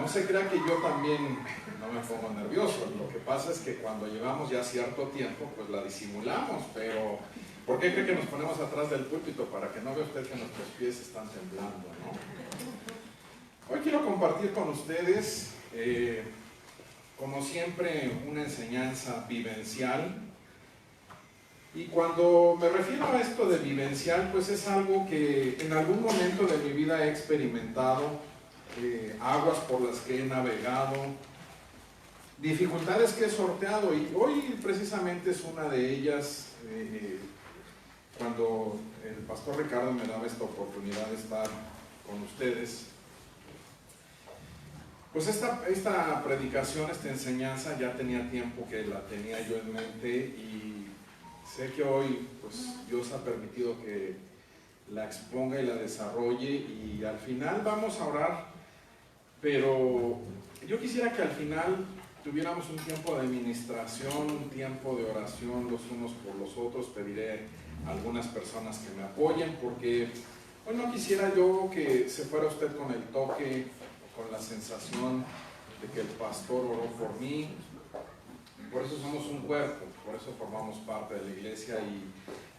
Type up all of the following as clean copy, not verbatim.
No se crea que yo también no me pongo nervioso. Lo que pasa es que cuando llevamos ya cierto tiempo, pues la disimulamos, pero ¿por qué cree que nos ponemos atrás del púlpito? Para que no vea usted que nuestros pies están temblando, ¿no? Hoy quiero compartir con ustedes, como siempre, una enseñanza vivencial. Y cuando me refiero a esto de vivencial, pues es algo que en algún momento de mi vida he experimentado, aguas por las que he navegado, dificultades que he sorteado, y hoy precisamente es una de ellas. Cuando el pastor Ricardo me daba esta oportunidad de estar con ustedes, pues esta predicación, esta enseñanza ya tenía tiempo que la tenía yo en mente, y sé que hoy pues Dios ha permitido que la exponga y la desarrolle, y al final vamos a orar, pero yo quisiera que al final tuviéramos un tiempo de administración, un tiempo de oración los unos por los otros. Pediré a algunas personas que me apoyen, porque hoy no quisiera yo que se fuera usted con el toque, con la sensación de que el pastor oró por mí. Por eso somos un cuerpo, por eso formamos parte de la iglesia, y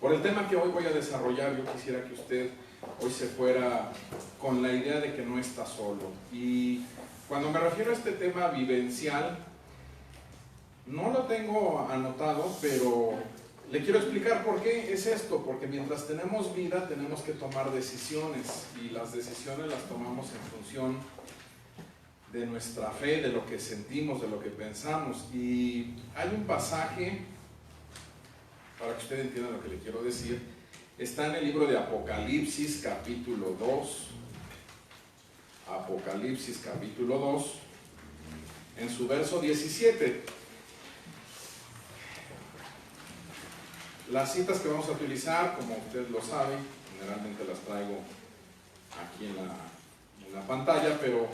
por el tema que hoy voy a desarrollar, yo quisiera que usted hoy se fuera con la idea de que no está solo. Y cuando me refiero a este tema vivencial, no lo tengo anotado, pero le quiero explicar por qué es esto. Porque mientras tenemos vida tenemos que tomar decisiones, y las decisiones las tomamos en función de nuestra fe, de lo que sentimos, de lo que pensamos. Y hay un pasaje, para que usted entienda lo que le quiero decir, está en el libro de Apocalipsis capítulo 2, Apocalipsis capítulo 2, en su verso 17. Las citas que vamos a utilizar, como usted lo sabe, generalmente las traigo aquí en la pantalla, pero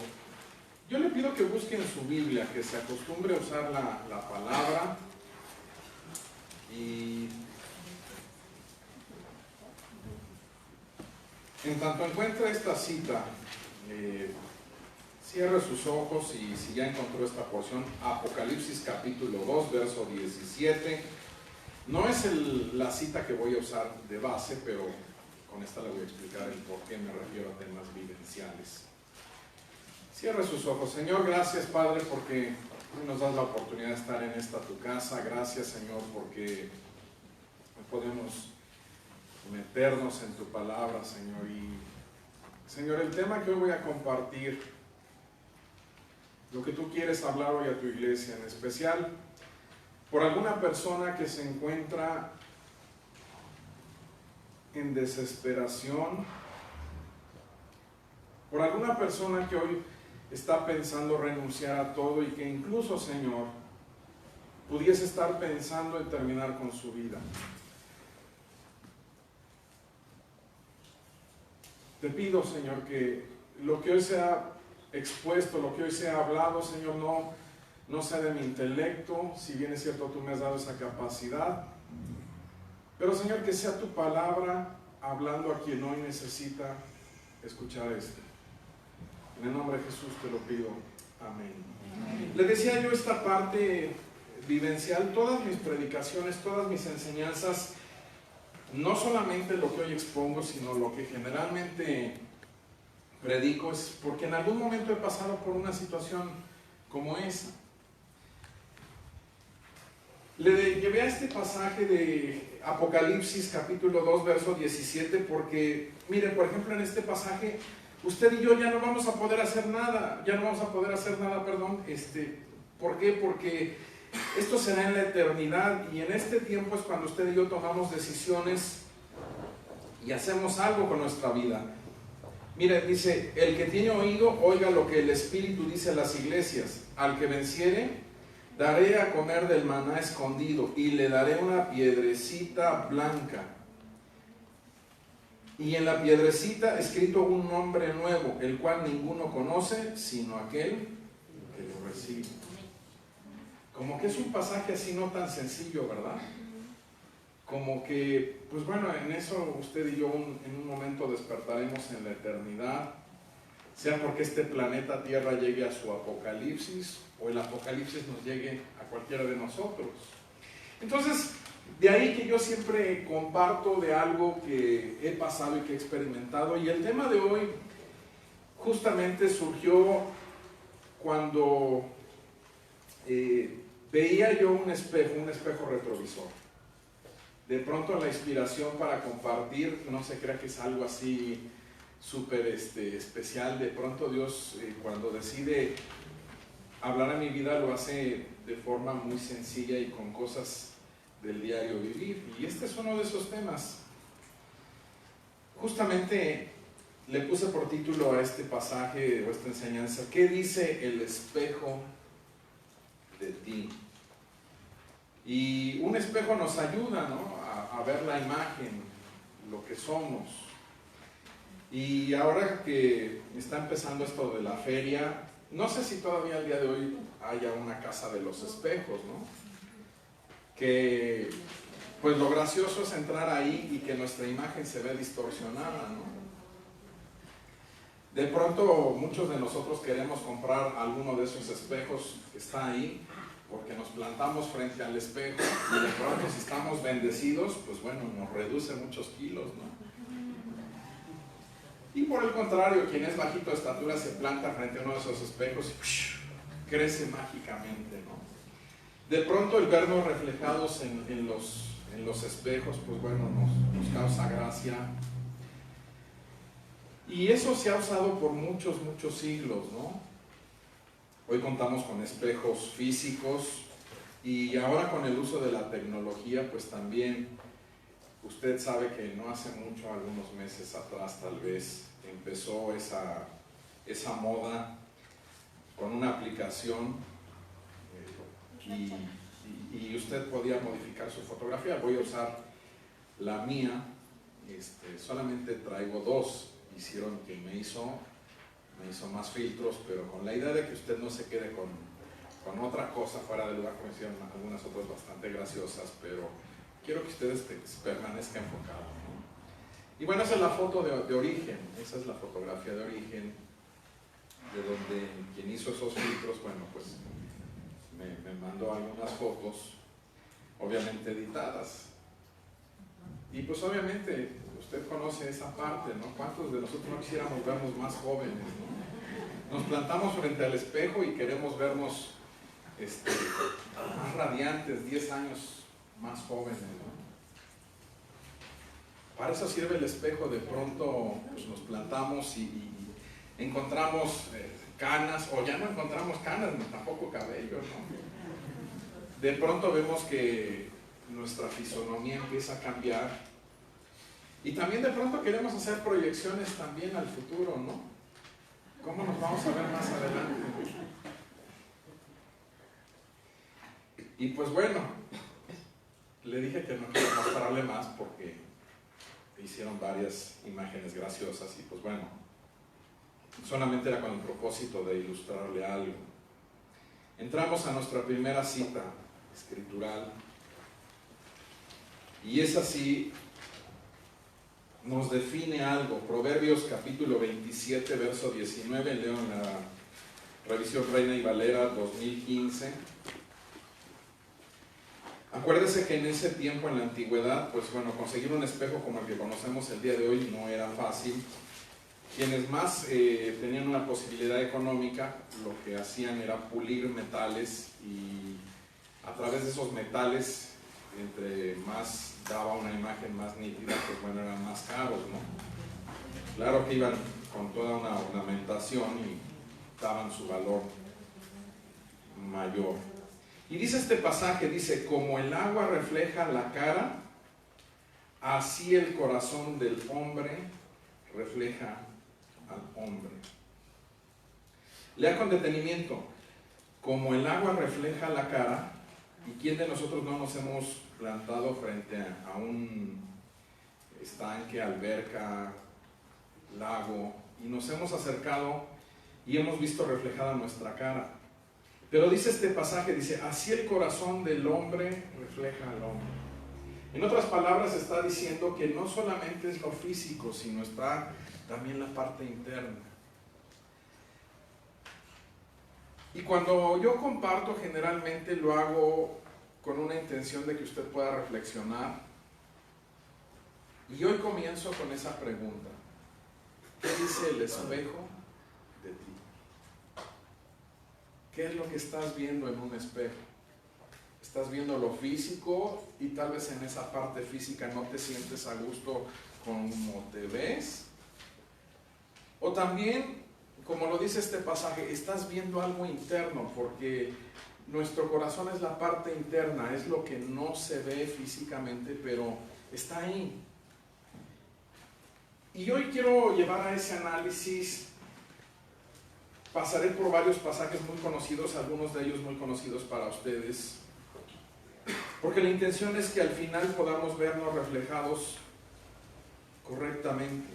yo le pido que busquen su Biblia, que se acostumbre a usar la palabra, y en tanto encuentre esta cita, cierre sus ojos, y si ya encontró esta porción, Apocalipsis capítulo 2, verso 17. No es la cita que voy a usar de base, pero con esta le voy a explicar el por qué me refiero a temas vivenciales. Cierre sus ojos. Señor, gracias, Padre, porque hoy nos das la oportunidad de estar en esta tu casa. Gracias, Señor, porque podemos meternos en tu palabra, Señor. Y, Señor, el tema que hoy voy a compartir, lo que tú quieres hablar hoy a tu iglesia, en especial por alguna persona que se encuentra en desesperación, por alguna persona que hoy está pensando renunciar a todo, y que incluso, Señor, pudiese estar pensando en terminar con su vida. Te pido, Señor, que lo que hoy se ha expuesto, lo que hoy se ha hablado, Señor, no sea de mi intelecto. Si bien es cierto, tú me has dado esa capacidad, pero, Señor, que sea tu palabra hablando a quien hoy necesita escuchar esto. En el nombre de Jesús te lo pido. Amén. Amén. Le decía yo, esta parte vivencial, todas mis predicaciones, todas mis enseñanzas, no solamente lo que hoy expongo, sino lo que generalmente predico, es porque en algún momento he pasado por una situación como esa. Le llevé a este pasaje de Apocalipsis capítulo 2, verso 17, porque, mire, por ejemplo, en este pasaje, usted y yo ya no vamos a poder hacer nada, ¿por qué? Porque esto será en la eternidad, y en este tiempo es cuando usted y yo tomamos decisiones y hacemos algo con nuestra vida. Mire, dice, el que tiene oído, oiga lo que el Espíritu dice a las iglesias. Al que venciere, daré a comer del maná escondido, y le daré una piedrecita blanca, y en la piedrecita escrito un nombre nuevo, el cual ninguno conoce, sino aquel que lo recibe. Como que es un pasaje así no tan sencillo, ¿verdad? Como que, pues bueno, en eso usted y yo en un momento despertaremos en la eternidad. sea porque este planeta Tierra llegue a su apocalipsis o el apocalipsis nos llegue a cualquiera de nosotros. Entonces, de ahí que yo siempre comparto de algo que he pasado y que he experimentado, y el tema de hoy justamente surgió cuando veía yo un espejo retrovisor. De pronto la inspiración para compartir, no se crea que es algo así súper especial. De pronto Dios, cuando decide hablar a mi vida, lo hace de forma muy sencilla y con cosas del diario vivir. Y este es uno de esos temas. Justamente le puse por título a este pasaje o esta enseñanza: ¿qué dice el espejo de ti? Y un espejo nos ayuda, ¿no?, a ver la imagen, lo que somos. Y ahora que está empezando esto de la feria, no sé si todavía al día de hoy haya una casa de los espejos, ¿no? Que pues lo gracioso es entrar ahí y que nuestra imagen se ve distorsionada, ¿no? De pronto muchos de nosotros queremos comprar alguno de esos espejos que está ahí, porque nos plantamos frente al espejo y de pronto, si estamos bendecidos, pues bueno, nos reduce muchos kilos, ¿no? Y por el contrario, quien es bajito de estatura se planta frente a uno de esos espejos y crece mágicamente, ¿no? De pronto el vernos reflejados en los espejos, pues bueno, nos causa gracia. Y eso se ha usado por muchos siglos, ¿no? Hoy contamos con espejos físicos y ahora con el uso de la tecnología, pues también usted sabe que no hace mucho, algunos meses atrás tal vez, empezó esa moda con una aplicación y usted podía modificar su fotografía. Voy a usar la mía, solamente traigo dos. Hicieron que me hizo más filtros, pero con la idea de que usted no se quede con otra cosa fuera del lugar, como hicieron algunas otras bastante graciosas, pero quiero que ustedes permanezcan enfocados, ¿no? Y bueno, esa es la foto de origen, esa es la fotografía de origen, de donde quien hizo esos filtros, bueno, pues me mandó algunas fotos, obviamente editadas. Y pues obviamente usted conoce esa parte, ¿no? ¿Cuántos de nosotros no quisiéramos vernos más jóvenes, ¿no? Nos plantamos frente al espejo y queremos vernos más radiantes, 10 años más jóvenes, ¿no? Para eso sirve el espejo. De pronto pues, nos plantamos y encontramos canas, o ya no encontramos canas, ni tampoco cabello, ¿no? De pronto vemos que nuestra fisonomía empieza a cambiar. Y también de pronto queremos hacer proyecciones también al futuro, ¿no? ¿Cómo nos vamos a ver más adelante? Y pues bueno, le dije que no quiero mostrarle más porque hicieron varias imágenes graciosas y pues bueno, solamente era con el propósito de ilustrarle algo. Entramos a nuestra primera cita escritural y es así. Nos define algo. Proverbios capítulo 27, verso 19, leo en la revisión Reina y Valera 2015. Acuérdese que en ese tiempo, en la antigüedad, pues bueno, conseguir un espejo como el que conocemos el día de hoy no era fácil. Quienes más tenían una posibilidad económica, lo que hacían era pulir metales y a través de esos metales, entre más daba una imagen más nítida, pues bueno, eran más caros, ¿no? Claro que iban con toda una ornamentación y daban su valor mayor. Y dice este pasaje, dice, como el agua refleja la cara, así el corazón del hombre refleja al hombre. Lea con detenimiento, como el agua refleja la cara. ¿Y quién de nosotros no nos hemos plantado frente a un estanque, alberca, lago, y nos hemos acercado y hemos visto reflejada nuestra cara? Pero dice este pasaje, dice, así el corazón del hombre refleja al hombre. En otras palabras está diciendo que no solamente es lo físico, sino está también la parte interna. Y cuando yo comparto, generalmente lo hago con una intención de que usted pueda reflexionar. Y hoy comienzo con esa pregunta: ¿qué dice el espejo de ti? ¿Qué es lo que estás viendo en un espejo? Estás viendo lo físico y tal vez en esa parte física no te sientes a gusto como te ves. O también, como lo dice este pasaje, estás viendo algo interno, porque nuestro corazón es la parte interna, es lo que no se ve físicamente, pero está ahí. Y hoy quiero llevar a ese análisis. Pasaré por varios pasajes muy conocidos, algunos de ellos muy conocidos para ustedes, porque la intención es que al final podamos vernos reflejados correctamente.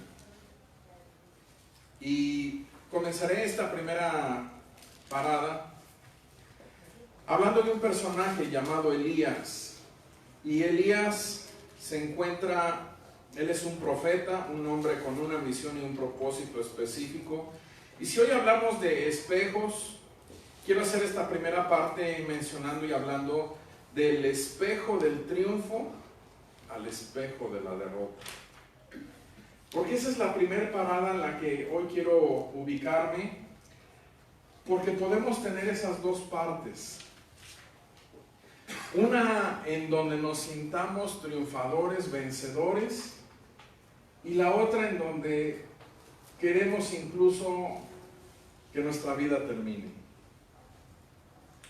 Y comenzaré esta primera parada hablando de un personaje llamado Elías. Y Elías se encuentra, él es un profeta, un hombre con una misión y un propósito específico. Y si hoy hablamos de espejos, quiero hacer esta primera parte mencionando y hablando del espejo del triunfo al espejo de la derrota. Porque esa es la primera parada en la que hoy quiero ubicarme, porque podemos tener esas dos partes. Una en donde nos sintamos triunfadores, vencedores, y la otra en donde queremos incluso que nuestra vida termine.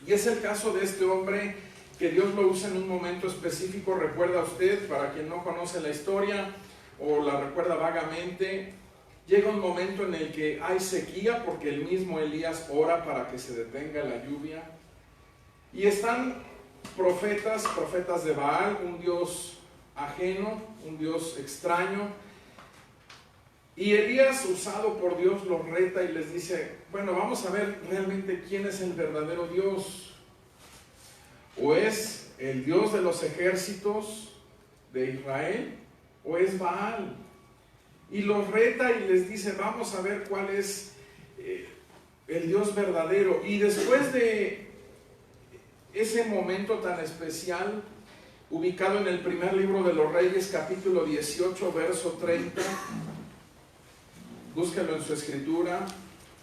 Y es el caso de este hombre que Dios lo usa en un momento específico. Recuerda usted, para quien no conoce la historia o la recuerda vagamente, llega un momento en el que hay sequía porque el mismo Elías ora para que se detenga la lluvia. Y están profetas de Baal, un dios ajeno, un dios extraño. Y Elías, usado por Dios, los reta y les dice: bueno, vamos a ver realmente quién es el verdadero Dios. ¿O es el Dios de los ejércitos de Israel? ¿O es Baal? Y los reta y les dice: vamos a ver cuál es el Dios verdadero. Y después de ese momento tan especial, ubicado en el primer libro de los Reyes, capítulo 18, verso 30, búsquenlo en su escritura.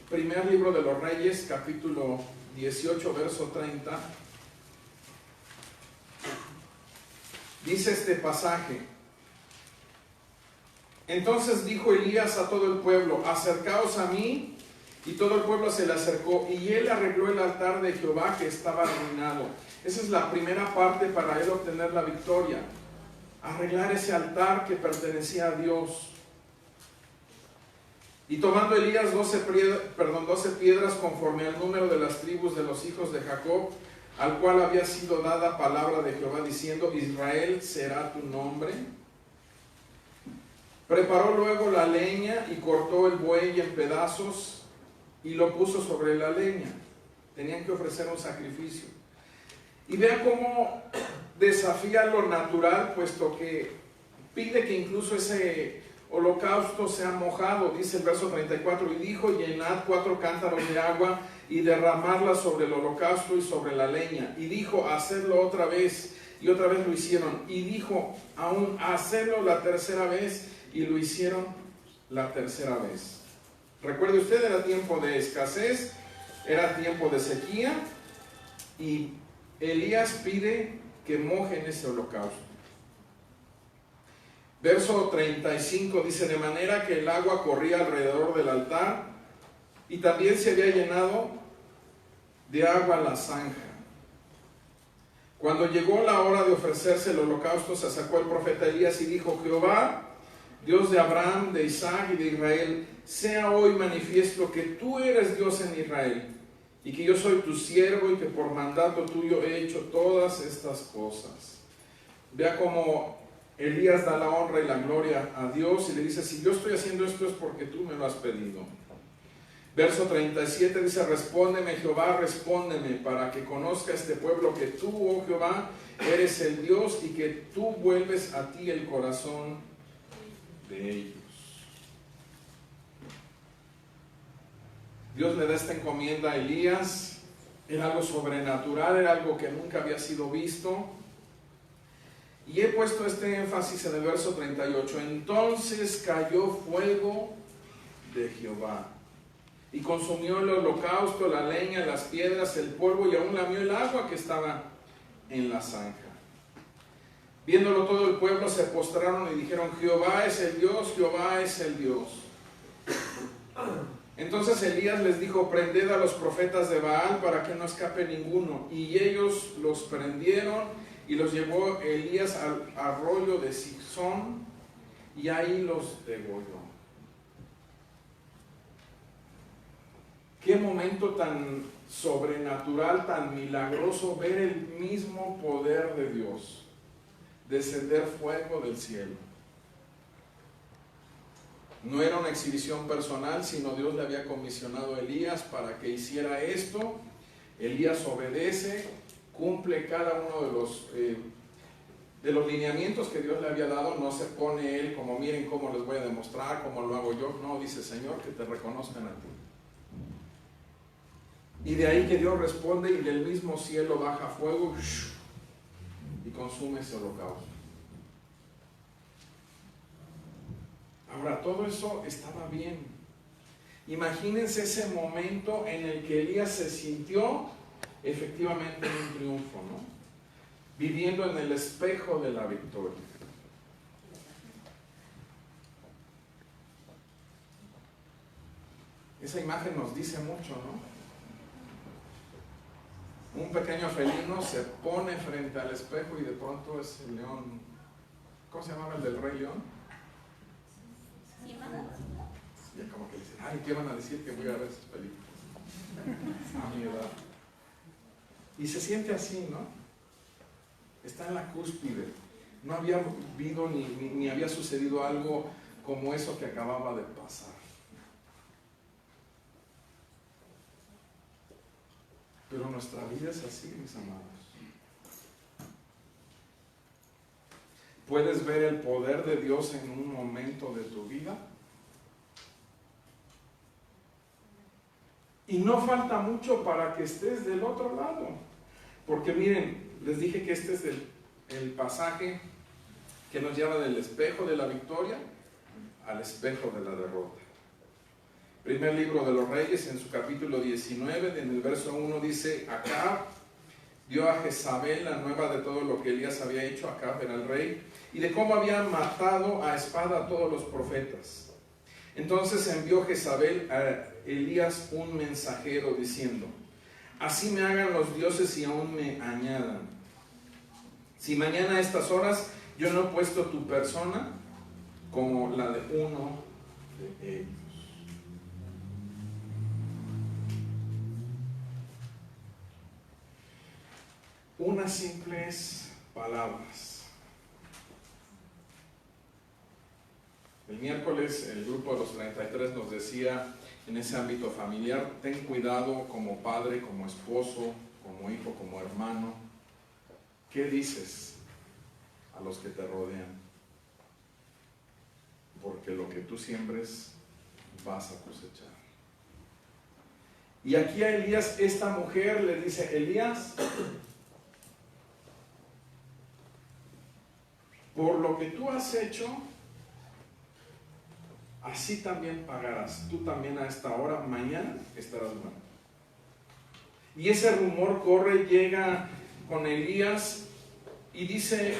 Primer libro de los Reyes, capítulo 18, verso 30. Dice este pasaje: entonces dijo Elías a todo el pueblo: acercaos a mí. Y todo el pueblo se le acercó, y él arregló el altar de Jehová que estaba arruinado. Esa es la primera parte para él obtener la victoria: arreglar ese altar que pertenecía a Dios. Y tomando Elías 12 piedras conforme al número de las tribus de los hijos de Jacob, al cual había sido dada palabra de Jehová diciendo: Israel será tu nombre. Preparó luego la leña y cortó el buey en pedazos y lo puso sobre la leña. Tenían que ofrecer un sacrificio. Y vea cómo desafía lo natural, puesto que pide que incluso ese holocausto sea mojado. Dice el verso 34: y dijo: llenad 4 cántaros de agua y derramarla sobre el holocausto y sobre la leña. Y dijo: hacedlo otra vez. Y otra vez lo hicieron. Y dijo aún: hacedlo la tercera vez. Y lo hicieron la tercera vez. Recuerde usted, era tiempo de escasez, era tiempo de sequía, y Elías pide que mojen ese holocausto. Verso 35 dice: de manera que el agua corría alrededor del altar, y también se había llenado de agua la zanja. Cuando llegó la hora de ofrecerse el holocausto, se acercó el profeta Elías y dijo: Jehová, Dios de Abraham, de Isaac y de Israel, sea hoy manifiesto que tú eres Dios en Israel, y que yo soy tu siervo, y que por mandato tuyo he hecho todas estas cosas. Vea cómo Elías da la honra y la gloria a Dios y le dice: si yo estoy haciendo esto es porque tú me lo has pedido. Verso 37 dice: respóndeme, Jehová, respóndeme, para que conozca este pueblo que tú, oh Jehová, eres el Dios, y que tú vuelves a ti el corazón de ellos. Dios le da esta encomienda a Elías Era algo sobrenatural, era algo que nunca había sido visto. Y he puesto este énfasis en el verso 38. Entonces cayó fuego de Jehová y consumió el holocausto, la leña, las piedras, el polvo, y aún lamió el agua que estaba en la zanja. Viéndolo todo el pueblo se postraron y dijeron: Jehová es el Dios, Jehová es el Dios. Entonces Elías les dijo: prended a los profetas de Baal para que no escape ninguno. Y ellos los prendieron y los llevó Elías al arroyo de Sixón y ahí los degolló. Qué momento tan sobrenatural, tan milagroso, ver el mismo poder de Dios, descender fuego del cielo. No era una exhibición personal, sino Dios le había comisionado a Elías para que hiciera esto. Elías obedece, cumple cada uno de los lineamientos que Dios le había dado. No se pone él como: miren cómo les voy a demostrar, cómo lo hago yo. No, dice: Señor, que te reconozcan a ti. Y de ahí que Dios responde y del mismo cielo baja fuego y consume ese holocausto. Ahora, todo eso estaba bien. Imagínense ese momento en el que Elías se sintió efectivamente en un triunfo, ¿no? Viviendo en el espejo de la victoria. Esa imagen nos dice mucho, ¿no? Un pequeño felino se pone frente al espejo y de pronto es el león. ¿Cómo se llamaba el del Rey León? Ya como que dicen: ay, ¿qué van a decir que voy a ver esas películas a mi edad? Y se siente así, ¿no? Está en la cúspide. No había habido ni había sucedido algo como eso que acababa de pasar. Pero nuestra vida es así, mis amados. ¿Puedes ver el poder de Dios en un momento de tu vida? Y no falta mucho para que estés del otro lado. Porque miren, les dije que este es el pasaje que nos lleva del espejo de la victoria al espejo de la derrota. Primer libro de los Reyes, en su capítulo 19, en el verso 1 dice: Acab dio a Jezabel la nueva de todo lo que Elías había hecho. Acab era el rey, y de cómo había matado a espada a todos los profetas. Entonces envió Jezabel a Elías un mensajero diciendo: así me hagan los dioses y aún me añadan, si mañana a estas horas yo no he puesto tu persona como la de uno de ellos. Unas simples palabras. El miércoles el grupo de los 33 nos decía en ese ámbito familiar: ten cuidado como padre, como esposo, como hijo, como hermano. ¿Qué dices a los que te rodean? Porque lo que tú siembres vas a cosechar. Y aquí a Elías, esta mujer le dice: Elías, por lo que tú has hecho, así también pagarás. Tú también a esta hora, mañana, estarás muerto. Y ese rumor corre, llega con Elías y dice: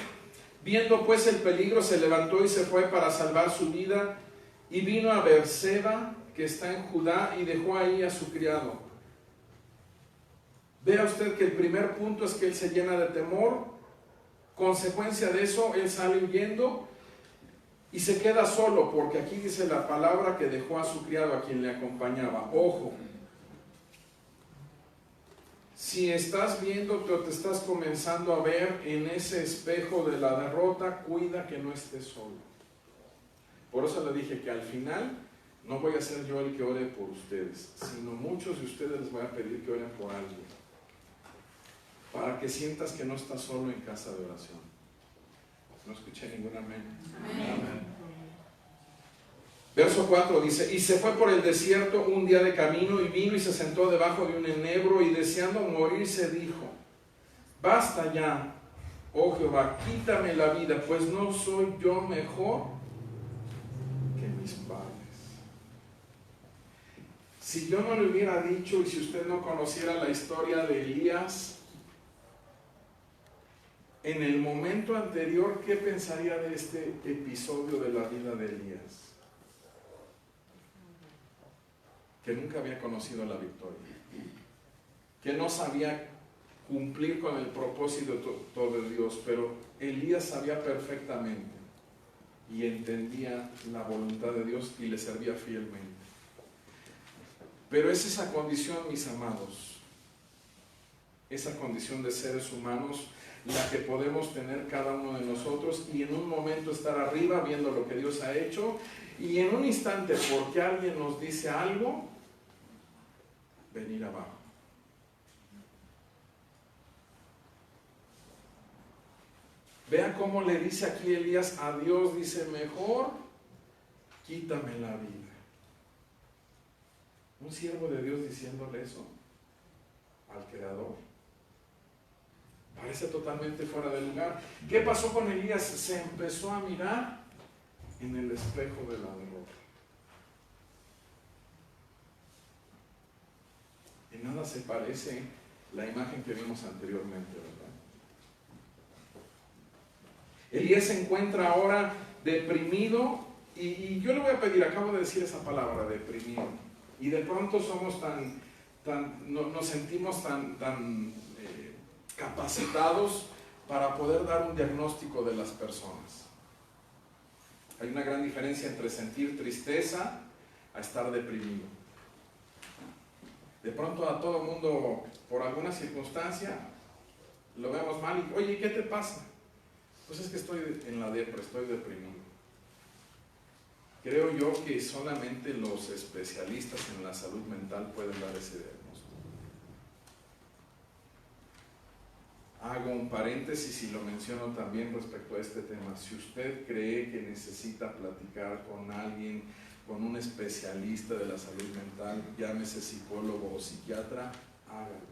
viendo pues el peligro, se levantó y se fue para salvar su vida, y vino a Beerseba, que está en Judá, y dejó ahí a su criado. Vea usted que el primer punto es que él se llena de temor. Consecuencia de eso, él sale huyendo y se queda solo, porque aquí dice la palabra que dejó a su criado, a quien le acompañaba. Ojo, si estás viéndote o te estás comenzando a ver en ese espejo de la derrota, cuida que no estés solo. Por eso le dije que al final no voy a ser yo el que ore por ustedes, sino muchos de ustedes les voy a pedir que oren por alguien, para que sientas que no estás solo en casa de oración. No escuché ningún amén. Amén. Verso 4 dice, y se fue por el desierto un día de camino, y vino y se sentó debajo de un enebro, y deseando morirse dijo, basta ya, oh Jehová, quítame la vida, pues no soy yo mejor que mis padres. Si yo no le hubiera dicho, y si usted no conociera la historia de Elías, en el momento anterior, ¿qué pensaría de este episodio de la vida de Elías? Que nunca había conocido la victoria, que no sabía cumplir con el propósito de Dios, pero Elías sabía perfectamente y entendía la voluntad de Dios y le servía fielmente. Pero es esa condición, mis amados, esa condición de seres humanos, la que podemos tener cada uno de nosotros, y en un momento estar arriba viendo lo que Dios ha hecho, y en un instante, porque alguien nos dice algo, venir abajo. Vea cómo le dice aquí Elías a Dios, dice, mejor quítame la vida. Un siervo de Dios diciéndole eso al Creador. Parece totalmente fuera de lugar. ¿Qué pasó con Elías? Se empezó a mirar en el espejo de la derrota. En nada se parece la imagen que vimos anteriormente, ¿verdad? Elías se encuentra ahora deprimido, y yo le voy a pedir, acabo de decir esa palabra, deprimido, y de pronto somos nos sentimos tan capacitados para poder dar un diagnóstico de las personas. Hay una gran diferencia entre sentir tristeza a estar deprimido. De pronto a todo mundo, por alguna circunstancia, lo vemos mal y, oye, ¿qué te pasa? Pues es que estoy en la depre, estoy deprimido. Creo yo que solamente los especialistas en la salud mental pueden dar ese diagnóstico. Hago un paréntesis y lo menciono también respecto a este tema. Si usted cree que necesita platicar con alguien, con un especialista de la salud mental, llámese psicólogo o psiquiatra, hágalo.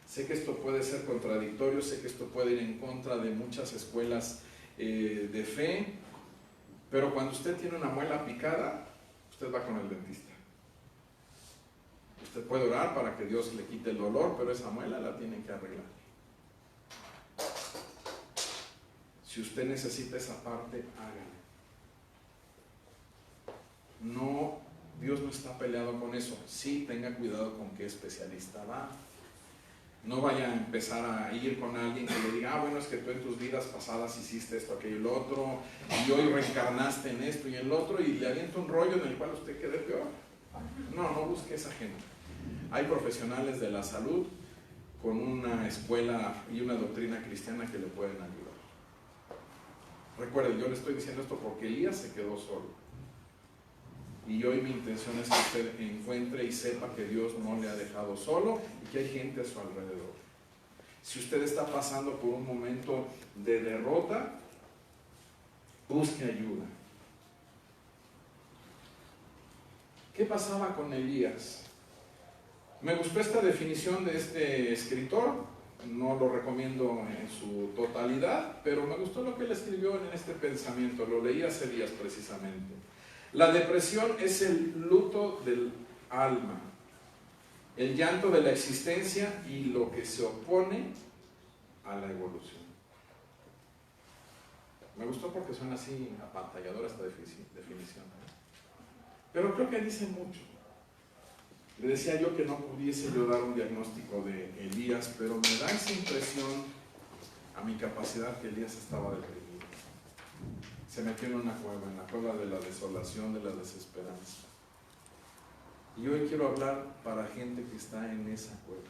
Sé que esto puede ser contradictorio, sé que esto puede ir en contra de muchas escuelas de fe, pero cuando usted tiene una muela picada, usted va con el dentista. Usted puede orar para que Dios le quite el dolor, pero esa muela la tiene que arreglar. Si usted necesita esa parte, hágalo. No, Dios no está peleado con eso. Sí, tenga cuidado con qué especialista va. No vaya a empezar a ir con alguien que le diga, bueno, es que tú en tus vidas pasadas hiciste esto, aquello y lo otro, y hoy reencarnaste en esto y en lo otro, y le avienta un rollo en el cual usted quede peor. No busque esa gente. Hay profesionales de la salud con una escuela y una doctrina cristiana que le pueden ayudar. Recuerde, yo le estoy diciendo esto porque Elías se quedó solo. Y hoy mi intención es que usted encuentre y sepa que Dios no le ha dejado solo y que hay gente a su alrededor. Si usted está pasando por un momento de derrota, busque ayuda. ¿Qué pasaba con Elías? Me gustó esta definición de este escritor, no lo recomiendo en su totalidad, pero me gustó lo que él escribió en este pensamiento, lo leí hace días precisamente. La depresión es el luto del alma, el llanto de la existencia y lo que se opone a la evolución. Me gustó porque suena así apantalladora esta definición, pero creo que dice mucho. Le decía yo que no pudiese yo dar un diagnóstico de Elías, pero me da esa impresión a mi capacidad que Elías estaba deprimido. Se metió en una cueva, en la cueva de la desolación, de la desesperanza. Y hoy quiero hablar para gente que está en esa cueva.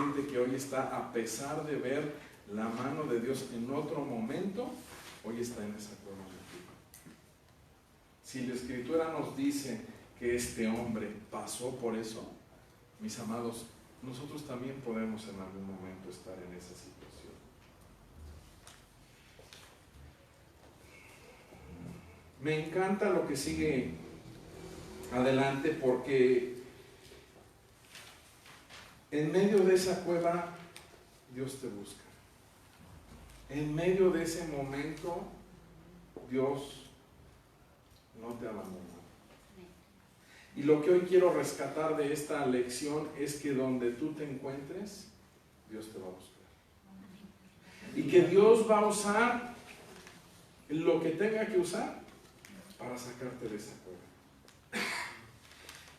Gente que hoy está, a pesar de ver la mano de Dios en otro momento, hoy está en esa cueva. Si la Escritura nos dice que este hombre pasó por eso, mis amados, nosotros también podemos en algún momento estar en esa situación. Me encanta lo que sigue adelante, porque en medio de esa cueva Dios te busca. En medio de ese momento Dios no te abandona. Y lo que hoy quiero rescatar de esta lección es que donde tú te encuentres, Dios te va a buscar. Y que Dios va a usar lo que tenga que usar para sacarte de esa cueva.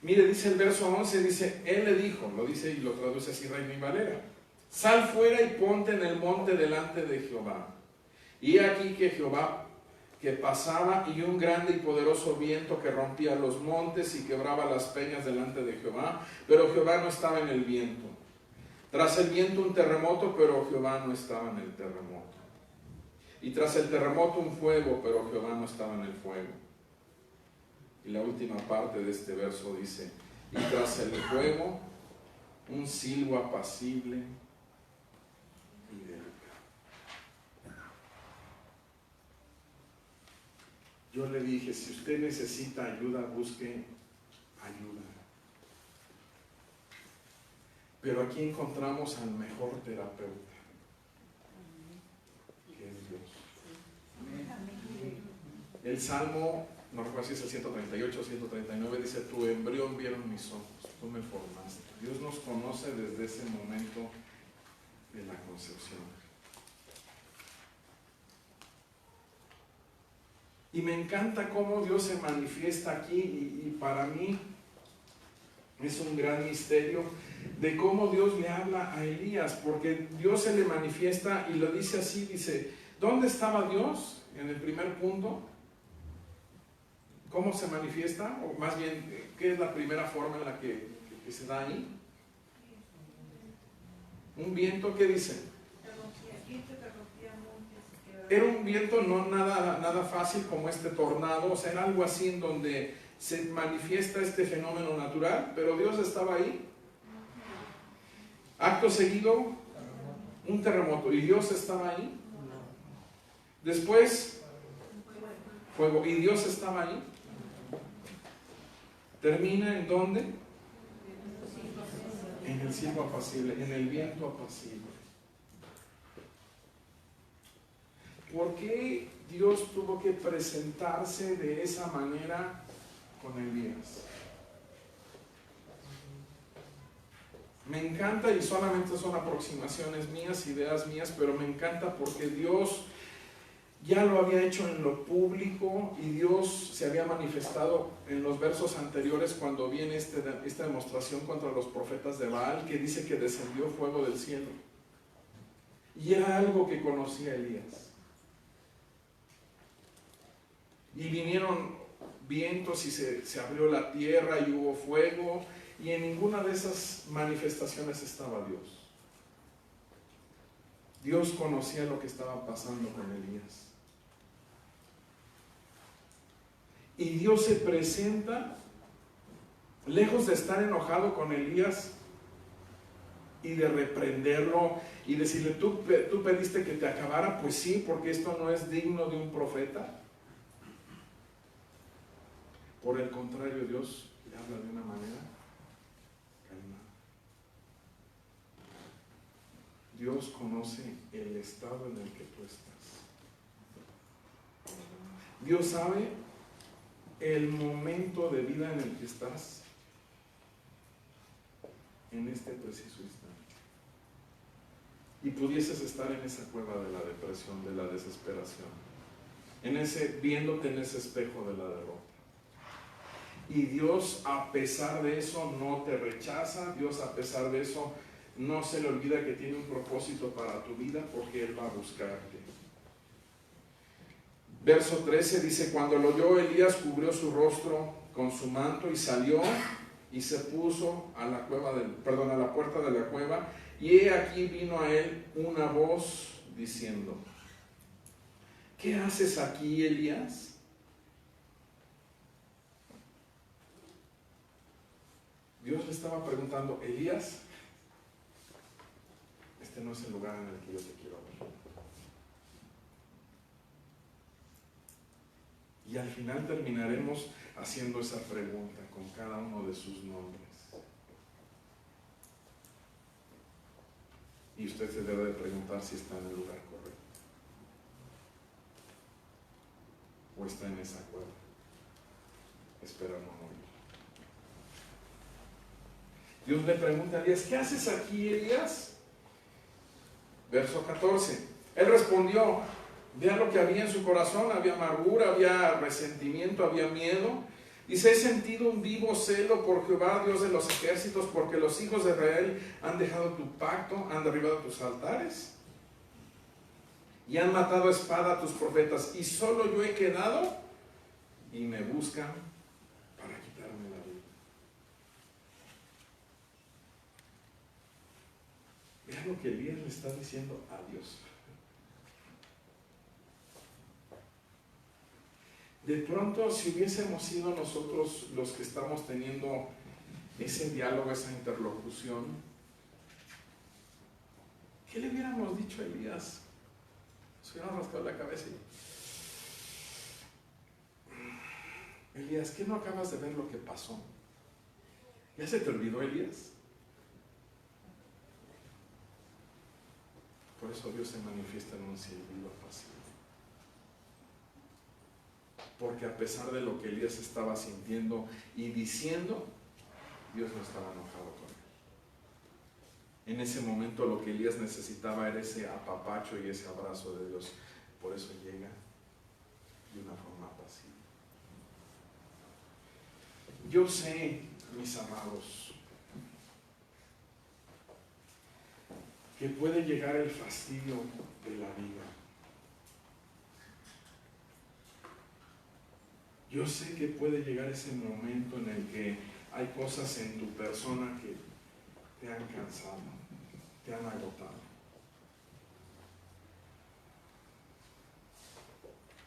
Mire, dice el verso 11, dice, Él le dijo, lo dice y lo traduce así Reina y Valera: sal fuera y ponte en el monte delante de Jehová. Y aquí que Jehová que pasaba, y un grande y poderoso viento que rompía los montes y quebraba las peñas delante de Jehová, pero Jehová no estaba en el viento. Tras el viento un terremoto, pero Jehová no estaba en el terremoto. Y tras el terremoto un fuego, pero Jehová no estaba en el fuego. Y la última parte de este verso dice: y tras el fuego un silbo apacible y delicado. Yo le dije, si usted necesita ayuda, busque ayuda. Pero aquí encontramos al mejor terapeuta, que es Dios. El Salmo, no recuerdo si es el 138 o 139, dice: tu embrión vieron mis ojos, tú me formaste. Dios nos conoce desde ese momento de la concepción. Y me encanta cómo Dios se manifiesta aquí, y para mí es un gran misterio de cómo Dios le habla a Elías, porque Dios se le manifiesta y lo dice así, dice, ¿dónde estaba Dios? En el primer punto, ¿cómo se manifiesta? O más bien, ¿qué es la primera forma en la que se da ahí? Un viento, ¿qué dice? Era un viento no nada fácil como este tornado, o sea, era algo así en donde se manifiesta este fenómeno natural, pero Dios estaba ahí. Acto seguido, un terremoto, y Dios estaba ahí. Después, fuego, y Dios estaba ahí. Termina ¿en dónde? En el silbo apacible, en el viento apacible. ¿Por qué Dios tuvo que presentarse de esa manera con Elías? Me encanta, y solamente son aproximaciones mías, ideas mías, pero me encanta porque Dios ya lo había hecho en lo público, y Dios se había manifestado en los versos anteriores cuando viene esta demostración contra los profetas de Baal, que dice que descendió fuego del cielo. Y era algo que conocía Elías. Y vinieron vientos y se abrió la tierra y hubo fuego, y en ninguna de esas manifestaciones estaba Dios. Dios conocía lo que estaba pasando con Elías. Y Dios se presenta, lejos de estar enojado con Elías y de reprenderlo y decirle, ¿tú pediste que te acabara? Pues sí, porque esto no es digno de un profeta. Por el contrario, Dios le habla de una manera calmada. Dios conoce el estado en el que tú estás. Dios sabe el momento de vida en el que estás en este preciso instante. Y pudieses estar en esa cueva de la depresión, de la desesperación, viéndote en ese espejo de la derrota. Y Dios, a pesar de eso, no te rechaza. Dios, a pesar de eso, no se le olvida que tiene un propósito para tu vida, porque Él va a buscarte. Verso 13 dice: cuando lo oyó Elías, cubrió su rostro con su manto y salió y se puso a la puerta de la cueva. Y he aquí vino a él una voz diciendo: ¿qué haces aquí, Elías? Dios le estaba preguntando: Elías, este no es el lugar en el que yo te quiero ver. Y al final terminaremos haciendo esa pregunta con cada uno de sus nombres. Y usted se debe de preguntar si está en el lugar correcto. O está en esa cueva, esperando morir. Dios le pregunta a Elías, ¿qué haces aquí, Elías? Verso 14. Él respondió, vea lo que había en su corazón, había amargura, había resentimiento, había miedo. Dice, he sentido un vivo celo por Jehová, Dios de los ejércitos, porque los hijos de Israel han dejado tu pacto, han derribado tus altares y han matado a espada a tus profetas, y solo yo he quedado y me buscan para quitarme la vida. Vean lo que Elías le está diciendo a Dios. De pronto, si hubiésemos sido nosotros los que estamos teniendo ese diálogo, esa interlocución, ¿qué le hubiéramos dicho a Elías? Se hubiéramos rascado la cabeza y... Elías, ¿qué no acabas de ver lo que pasó? ¿Ya se te olvidó, Elías? Por eso Dios se manifiesta en un silbido apacible. Porque a pesar de lo que Elías estaba sintiendo y diciendo, Dios no estaba enojado con él. En ese momento lo que Elías necesitaba era ese apapacho y ese abrazo de Dios. Por eso llega de una forma apacible. Yo sé, mis amados, que puede llegar el fastidio de la vida. Yo sé que puede llegar ese momento en el que hay cosas en tu persona que te han cansado, te han agotado.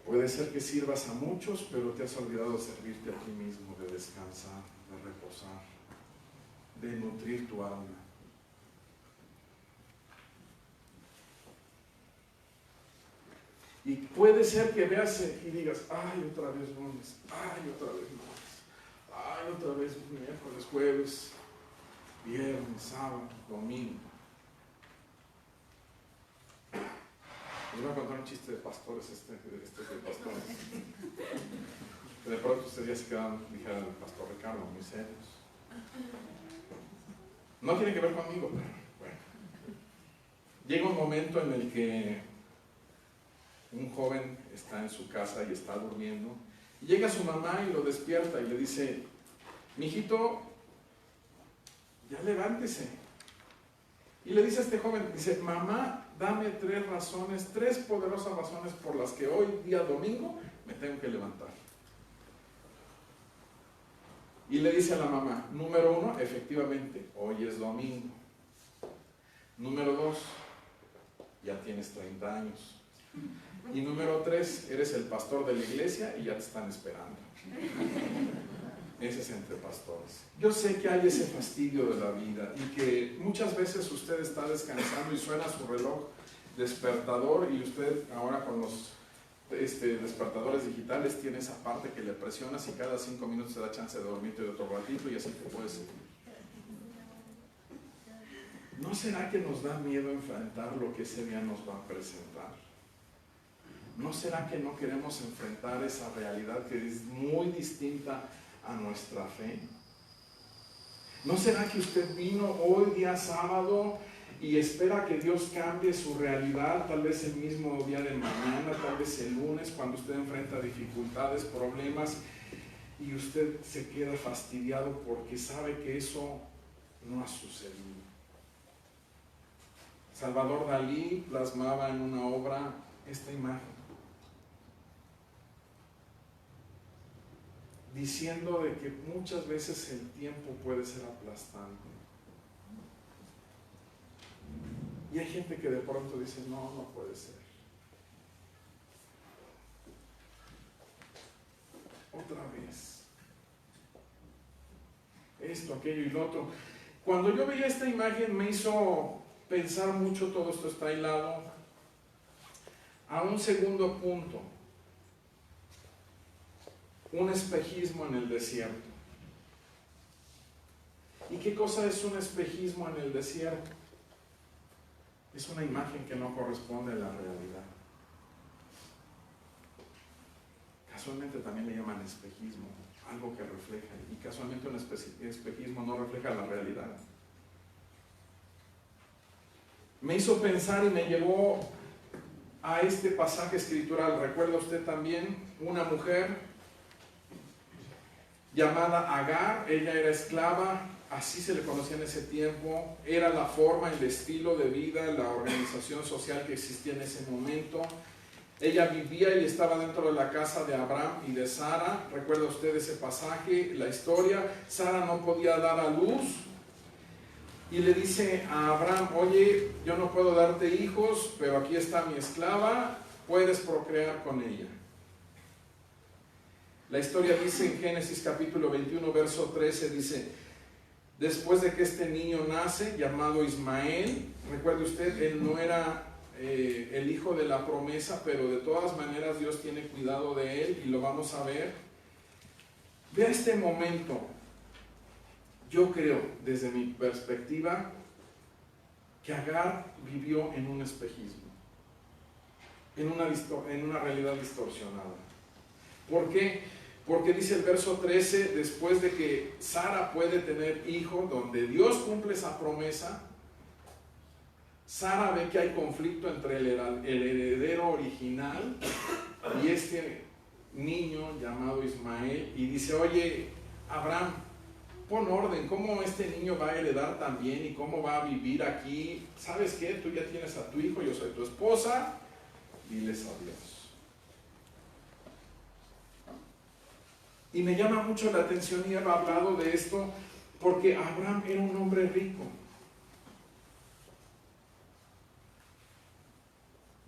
Puede ser que sirvas a muchos, pero te has olvidado de servirte a ti mismo, de descansar, de reposar, de nutrir tu alma. Y puede ser que veas y digas, ay, otra vez lunes, ay, otra vez martes, ay, otra vez miércoles, jueves, viernes, sábado, domingo. Les voy a contar un chiste de pastores, este de pastores. De pronto ustedes ya se quedan, dijera el pastor Ricardo, muy serios. No tiene que ver conmigo, pero bueno. Llega un momento en el que un joven está en su casa y está durmiendo, y llega su mamá y lo despierta y le dice, mijito, ya levántese. Y le dice a este joven, dice, mamá, dame 3 razones, 3 poderosas razones por las que hoy, día domingo, me tengo que levantar. Y le dice a la mamá, número 1, efectivamente, hoy es domingo. Número 2, ya tienes 30 años. Y número 3, eres el pastor de la iglesia y ya te están esperando. Ese es entre pastores. Yo sé que hay ese fastidio de la vida y que muchas veces usted está descansando y suena su reloj despertador, y usted ahora con los despertadores digitales tiene esa parte que le presionas y cada 5 minutos te da chance de dormirte de otro ratito y así te puedes seguir. ¿No será que nos da miedo enfrentar lo que ese día nos va a presentar? ¿No será que no queremos enfrentar esa realidad que es muy distinta a nuestra fe? ¿No será que usted vino hoy día sábado y espera que Dios cambie su realidad, tal vez el mismo día de mañana, tal vez el lunes, cuando usted enfrenta dificultades, problemas, y usted se queda fastidiado porque sabe que eso no ha sucedido? Salvador Dalí plasmaba en una obra esta imagen, diciendo de que muchas veces el tiempo puede ser aplastante. Y hay gente que de pronto dice, no, no puede ser. Otra vez. Esto, aquello y lo otro. Cuando yo veía esta imagen me hizo pensar mucho, todo esto está hilado, a un segundo punto. un espejismo en el desierto. ¿Y qué cosa es un espejismo en el desierto? Es una imagen que no corresponde a la realidad. Casualmente también le llaman espejismo, algo que refleja, y casualmente un espejismo no refleja la realidad. Me hizo pensar y me llevó a este pasaje escritural. ¿Recuerda usted también una mujer llamada Agar? Ella era esclava, así se le conocía en ese tiempo, era la forma, el estilo de vida, la organización social que existía en ese momento. Ella vivía y estaba dentro de la casa de Abraham y de Sara. ¿Recuerda usted ese pasaje, la historia? Sara no podía dar a luz y le dice a Abraham: oye, yo no puedo darte hijos, pero aquí está mi esclava, puedes procrear con ella. La historia dice en Génesis capítulo 21, verso 13, dice: después de que este niño nace, llamado Ismael, recuerde usted, él no era el hijo de la promesa, pero de todas maneras Dios tiene cuidado de él y lo vamos a ver. Vea este momento. Yo creo, desde mi perspectiva, que Agar vivió en un espejismo, en una realidad distorsionada. ¿Por qué? Porque dice el verso 13, después de que Sara puede tener hijo, donde Dios cumple esa promesa, Sara ve que hay conflicto entre el heredero original y este niño llamado Ismael, y dice: oye, Abraham, pon orden, ¿cómo este niño va a heredar también y cómo va a vivir aquí? ¿Sabes qué? Tú ya tienes a tu hijo, yo soy tu esposa, diles adiós. Y me llama mucho la atención, y he hablado de esto, porque Abraham era un hombre rico.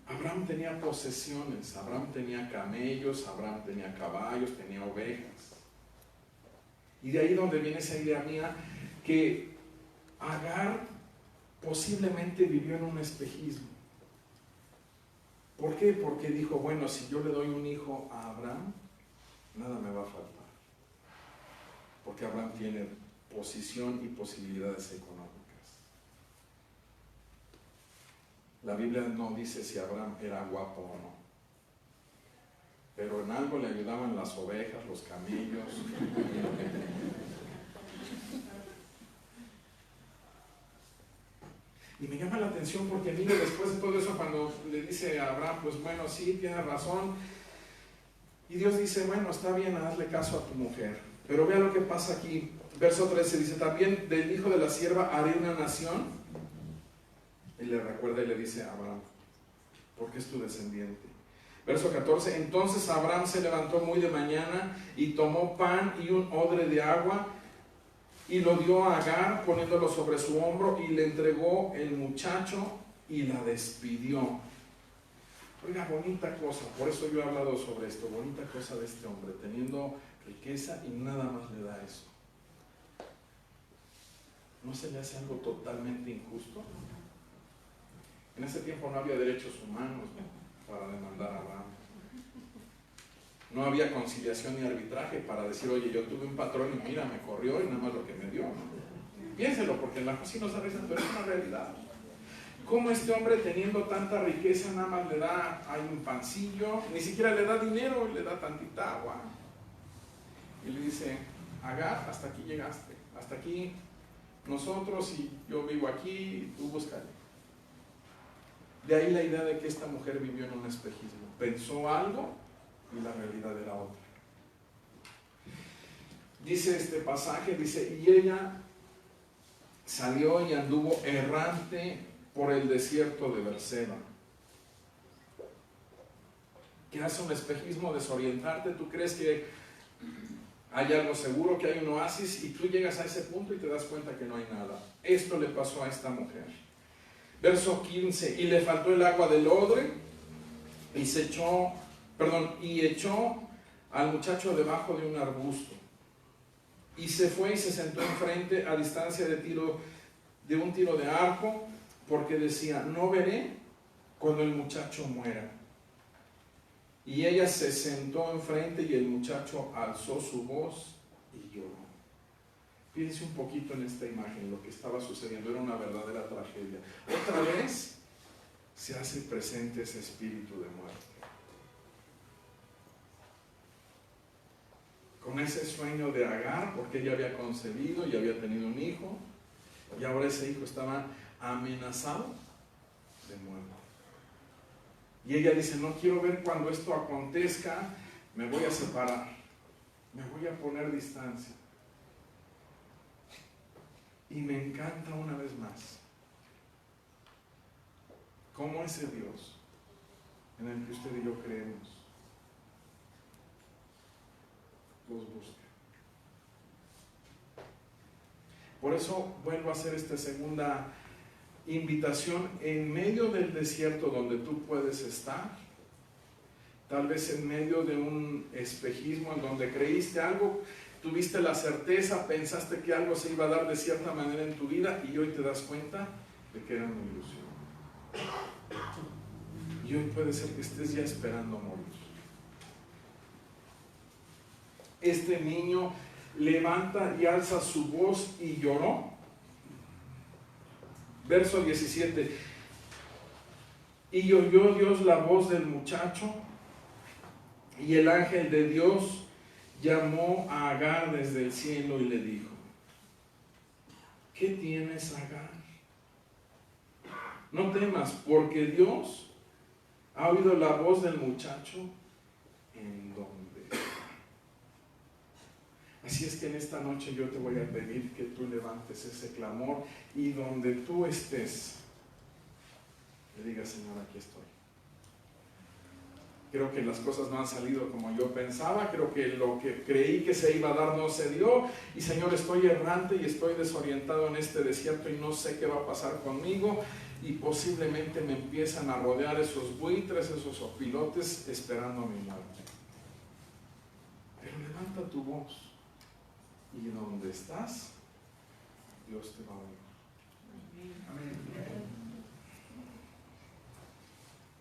Abraham tenía posesiones, Abraham tenía camellos, Abraham tenía caballos, tenía ovejas. Y de ahí donde viene esa idea mía, que Agar posiblemente vivió en un espejismo. ¿Por qué? Porque dijo: bueno, si yo le doy un hijo a Abraham, nada me va a faltar. Porque Abraham tiene posición y posibilidades económicas. La Biblia no dice si Abraham era guapo o no, pero en algo le ayudaban las ovejas, los camellos. Y me llama la atención porque mire, después de todo eso, cuando le dice a Abraham: pues bueno, sí, tiene razón, y Dios dice: bueno, está bien, hazle caso a tu mujer. Pero vea lo que pasa aquí, verso 13, dice: también del hijo de la sierva haré una nación. Y le recuerda y le dice a Abraham: porque es tu descendiente. Verso 14, entonces Abraham se levantó muy de mañana y tomó pan y un odre de agua y lo dio a Agar, poniéndolo sobre su hombro, y le entregó el muchacho y la despidió. Oiga, bonita cosa, por eso yo he hablado sobre esto, bonita cosa de este hombre, teniendo riqueza y nada más le da eso. ¿No se le hace algo totalmente injusto? En ese tiempo no había derechos humanos, ¿no?, para demandar a Abraham. No había conciliación ni arbitraje para decir: oye, yo tuve un patrón y mira, me corrió y nada más lo que me dio, ¿no? Piénselo, porque en la sí nos da risa, pero es una realidad. ¿Cómo este hombre, teniendo tanta riqueza, nada más le da ahí un pancillo, ni siquiera le da dinero, le da tantita agua? Y le dice: Agar, hasta aquí llegaste, hasta aquí nosotros, y yo vivo aquí, tú búscale. De ahí la idea de que esta mujer vivió en un espejismo. Pensó algo y la realidad era otra. Dice este pasaje, dice: y ella salió y anduvo errante por el desierto de Berseba. ¿Qué hace un espejismo? Desorientarte. Tú crees que hay algo seguro, que hay un oasis, y tú llegas a ese punto y te das cuenta que no hay nada. Esto le pasó a esta mujer. Verso 15, y le faltó el agua del odre, y echó al muchacho debajo de un arbusto, y se fue y se sentó enfrente, a distancia de un tiro de arco, porque decía: no veré cuando el muchacho muera. Y ella se sentó enfrente y el muchacho alzó su voz y lloró. Piense un poquito en esta imagen, lo que estaba sucediendo era una verdadera tragedia. Otra vez se hace presente ese espíritu de muerte. Con ese sueño de Agar, porque ella había concebido y había tenido un hijo, y ahora ese hijo estaba amenazado de muerte. Y ella dice, no quiero ver cuando esto acontezca, me voy a separar, me voy a poner distancia. Y me encanta una vez más cómo ese Dios en el que usted y yo creemos los busca. Por eso vuelvo a hacer esta segunda invitación en medio del desierto donde tú puedes estar, tal vez en medio de un espejismo en donde creíste algo, tuviste la certeza, pensaste que algo se iba a dar de cierta manera en tu vida y hoy te das cuenta de que era una ilusión. Y hoy puede ser que estés ya esperando morir. Este niño levanta y alza su voz y lloró. Verso 17. Y oyó Dios la voz del muchacho, y el ángel de Dios llamó a Agar desde el cielo y le dijo: ¿qué tienes, Agar? No temas, porque Dios ha oído la voz del muchacho en donde está. Así es que en esta noche yo te voy a pedir que tú levantes ese clamor y donde tú estés, le digas: Señor, aquí estoy. Creo que las cosas no han salido como yo pensaba, creo que lo que creí que se iba a dar no se dio, y Señor, estoy errante y estoy desorientado en este desierto y no sé qué va a pasar conmigo, y posiblemente me empiezan a rodear esos buitres, esos opilotes esperando mi muerte. Pero levanta tu voz y donde estás, Dios te va a oír. Amén.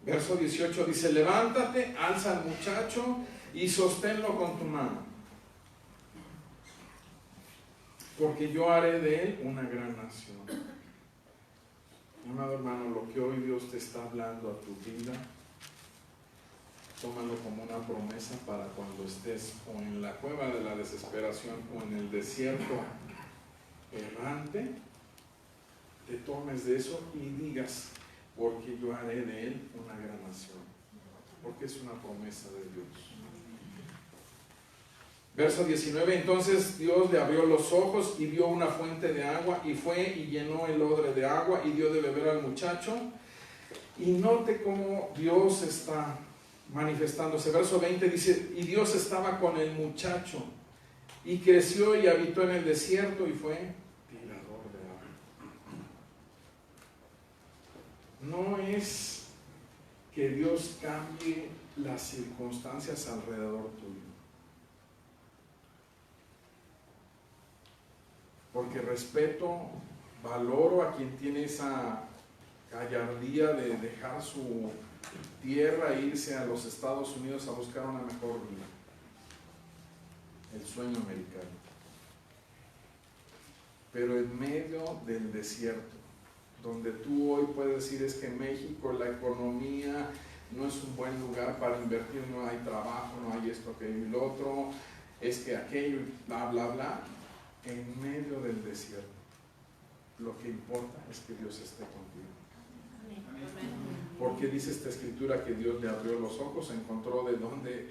Verso 18 dice: levántate, alza al muchacho y sosténlo con tu mano, porque yo haré de él una gran nación. Amado hermano, lo que hoy Dios te está hablando a tu vida, tómalo como una promesa para cuando estés o en la cueva de la desesperación o en el desierto errante, te tomes de eso y digas: porque yo haré de él una gran nación, porque es una promesa de Dios. Verso 19, entonces Dios le abrió los ojos y vio una fuente de agua, y fue y llenó el odre de agua y dio de beber al muchacho. Y note cómo Dios está manifestándose. Verso 20 dice: y Dios estaba con el muchacho, y creció y habitó en el desierto y fue tirador de agua. No es que Dios cambie las circunstancias alrededor tuyo, porque respeto, valoro a quien tiene esa gallardía de dejar su tierra e irse a los Estados Unidos a buscar una mejor vida, el sueño americano. Pero en medio del desierto, donde tú hoy puedes decir: es que en México la economía no es un buen lugar para invertir, no hay trabajo, no hay esto, aquello y lo otro, es que aquello, bla, bla, bla. En medio del desierto, lo que importa es que Dios esté contigo. Porque dice esta escritura que Dios le abrió los ojos, encontró de dónde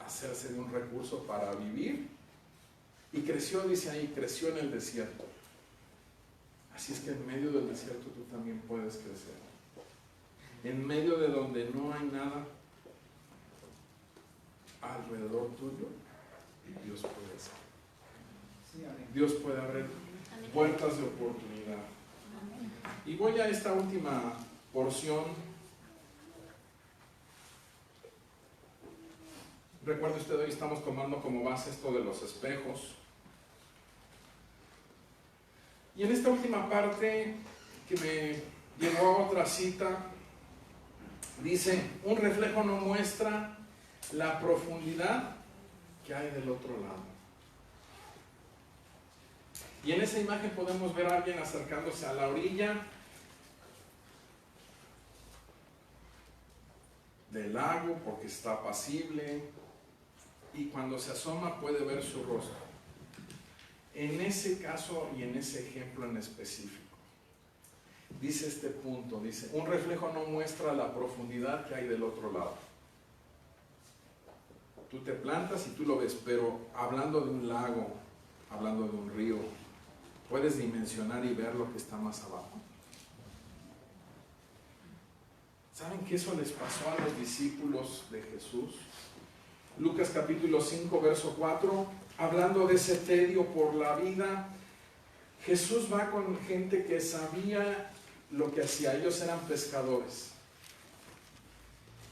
hacerse de un recurso para vivir, y creció, dice ahí, creció en el desierto. Así es que en medio del desierto tú también puedes crecer. En medio de donde no hay nada alrededor tuyo, Dios puede ser. Dios puede abrir puertas de oportunidad. Y voy a esta última porción. Recuerde usted, hoy estamos tomando como base esto de los espejos. Y en esta última parte, que me llevó a otra cita, dice: un reflejo no muestra la profundidad que hay del otro lado. Y en esa imagen podemos ver a alguien acercándose a la orilla del lago porque está apacible, y cuando se asoma puede ver su rostro. En ese caso y en ese ejemplo en específico, dice este punto, dice, un reflejo no muestra la profundidad que hay del otro lado. Tú te plantas y tú lo ves, pero hablando de un lago, hablando de un río, puedes dimensionar y ver lo que está más abajo. ¿Saben que eso les pasó a los discípulos de Jesús? Lucas capítulo 5, verso 4, hablando de ese tedio por la vida, Jesús va con gente que sabía lo que hacía. Ellos eran pescadores.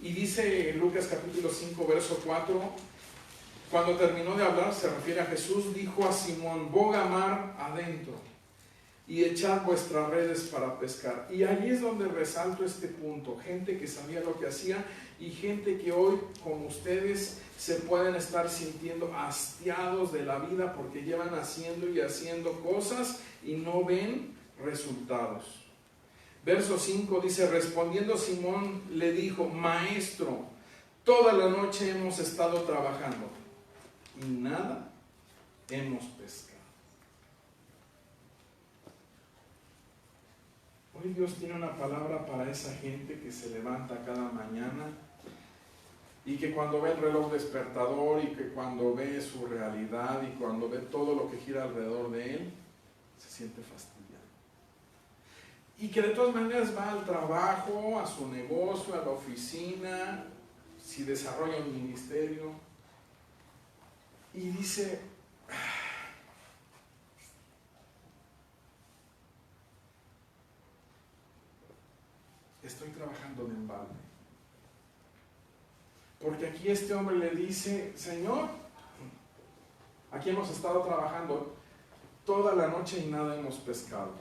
Y dice Lucas capítulo 5, verso 4, cuando terminó de hablar, se refiere a Jesús, dijo a Simón, boga mar adentro y echad vuestras redes para pescar. Y allí es donde resalto este punto, gente que sabía lo que hacía y gente que hoy, como ustedes, se pueden estar sintiendo hastiados de la vida porque llevan haciendo y haciendo cosas y no ven resultados. Verso 5 dice, respondiendo Simón le dijo, Maestro, toda la noche hemos estado trabajando y nada hemos pescado. Hoy Dios tiene una palabra para esa gente que se levanta cada mañana y que cuando ve el reloj despertador y que cuando ve su realidad y cuando ve todo lo que gira alrededor de él, se siente fastidiado. Y que de todas maneras va al trabajo, a su negocio, a la oficina, si desarrolla un ministerio, y dice, estoy trabajando en balde. Porque aquí este hombre le dice, Señor, aquí hemos estado trabajando toda la noche y nada hemos pescado.